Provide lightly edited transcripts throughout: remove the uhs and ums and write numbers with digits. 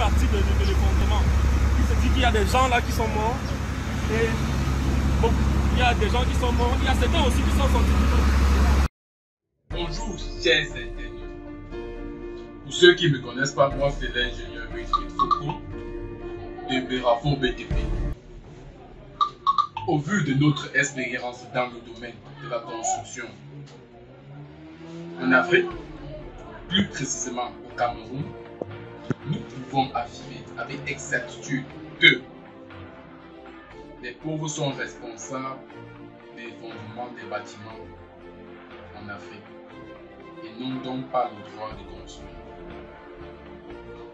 partie de l'effondrement. Il se dit qu'il y a des gens là qui sont morts. Et bon, il y a des gens qui sont morts. Il y a certains aussi qui sont sortis. Bonjour, chers internautes. Pour ceux qui ne me connaissent pas, moi c'est l'ingénieur Wilfried Foucault de Berafo BTP. Au vu de notre expérience dans le domaine de la construction en Afrique, plus précisément au Cameroun, nous pouvons affirmer avec exactitude que les pauvres sont responsables de l'effondrement des bâtiments en Afrique et n'ont donc pas le droit de construire.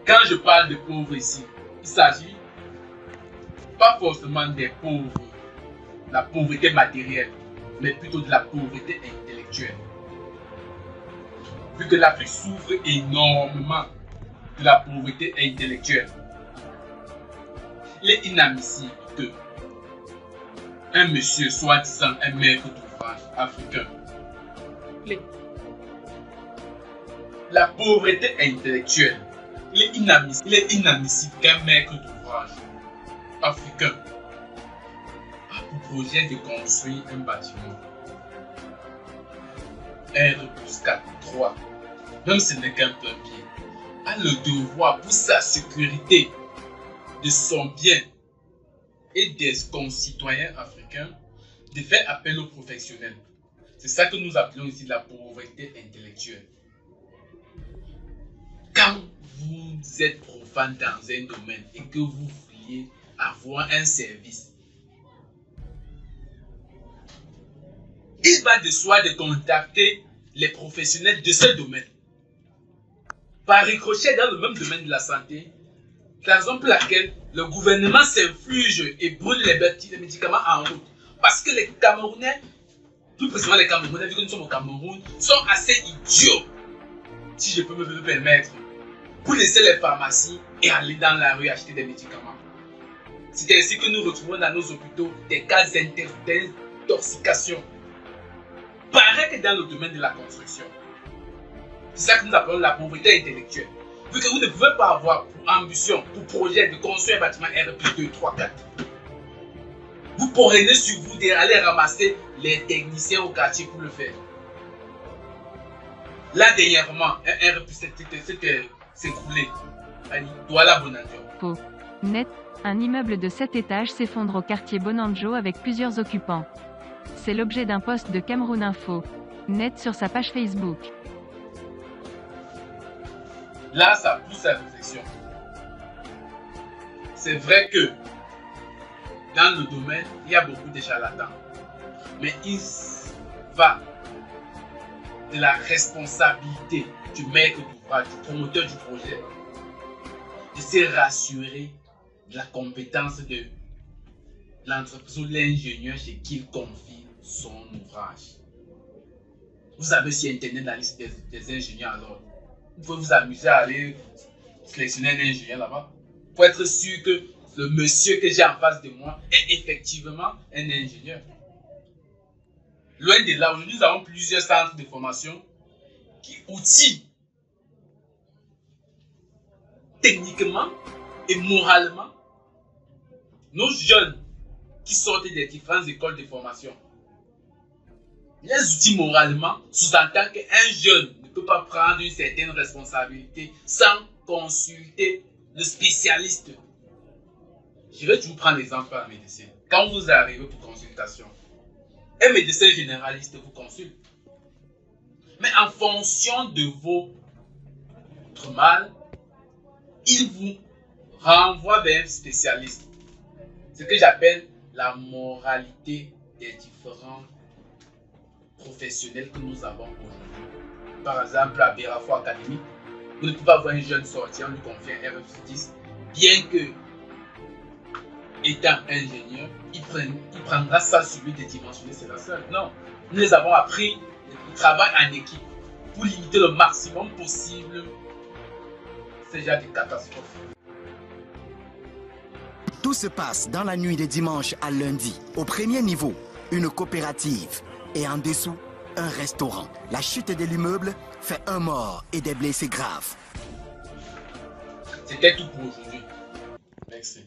Quand je parle de pauvres ici, il s'agit pas forcément des pauvres, la pauvreté matérielle, mais plutôt de la pauvreté intellectuelle. Vu que l'Afrique souffre énormément de la pauvreté intellectuelle, il est inadmissible que un monsieur soi-disant un maître d'ouvrage africain, la pauvreté intellectuelle, il est inadmissible qu'un maître d'ouvrage africain a pour projet de construire un bâtiment R+4-3, même si ce n'est qu'un plombier, a le devoir pour sa sécurité de son bien et des concitoyens africains de faire appel aux professionnels. C'est ça que nous appelons ici la pauvreté intellectuelle. Quand vous êtes profane dans un domaine et que vous vouliez avoir un service, il va de soi de contacter les professionnels de ce domaine. Par ricochet, dans le même domaine de la santé, c'est la raison pour laquelle le gouvernement s'inflige et brûle les médicaments en route. Parce que les Camerounais, plus précisément les Camerounais, vu que nous sommes au Cameroun, sont assez idiots, si je peux me permettre, pour laisser les pharmacies et aller dans la rue acheter des médicaments. C'est ainsi que nous retrouvons dans nos hôpitaux des cas d'intoxication. Pareil que dans le domaine de la construction. C'est ça que nous appelons la pauvreté intellectuelle. Vu que vous ne pouvez pas avoir pour ambition, pour projet de construire un bâtiment R+2, 3, 4. Vous prenez sur vous d'aller ramasser les techniciens au quartier pour le faire. Là, dernièrement, un R+7 s'est écroulé. Voilà Bonanjo. Net, un immeuble de 7 étages s'effondre au quartier Bonanjo avec plusieurs occupants. C'est l'objet d'un post de Cameroun Info. Net sur sa page Facebook. Là, ça pousse à la réflexion. C'est vrai que dans le domaine, il y a beaucoup de charlatans. Mais il va de la responsabilité du maître d'ouvrage, du promoteur du projet, de se rassurer de la compétence de l'entreprise ou l'ingénieur chez qui il confie son ouvrage. Vous avez sur Internet la liste des ingénieurs alors. Vous pouvez vous amuser à aller sélectionner un ingénieur là-bas pour être sûr que le monsieur que j'ai en face de moi est effectivement un ingénieur. Loin de là, aujourd'hui nous avons plusieurs centres de formation qui outillent techniquement et moralement nos jeunes qui sortent des différentes écoles de formation. Les outils moralement sous-entend qu'un jeune ne peut pas prendre une certaine responsabilité sans consulter le spécialiste. Je vais toujours prendre l'exemple d'un médecin. Quand vous arrivez pour consultation, un médecin généraliste vous consulte. Mais en fonction de votre mal, il vous renvoie vers un spécialiste. Ce que j'appelle la moralité des différents professionnels que nous avons aujourd'hui. Par exemple, à Berafo Academy, vous ne pouvez pas voir un jeune sortir, on lui confie un RF10, bien que, étant ingénieur, il prendra ça sur lui de dimensionner cela seul. Non, nous les avons appris le travail en équipe pour limiter le maximum possible ce genre de catastrophes. Tout se passe dans la nuit de dimanche à lundi. Au premier niveau, une coopérative. Et en dessous, un restaurant. La chute de l'immeuble fait un mort et des blessés graves. C'était tout pour aujourd'hui. Merci.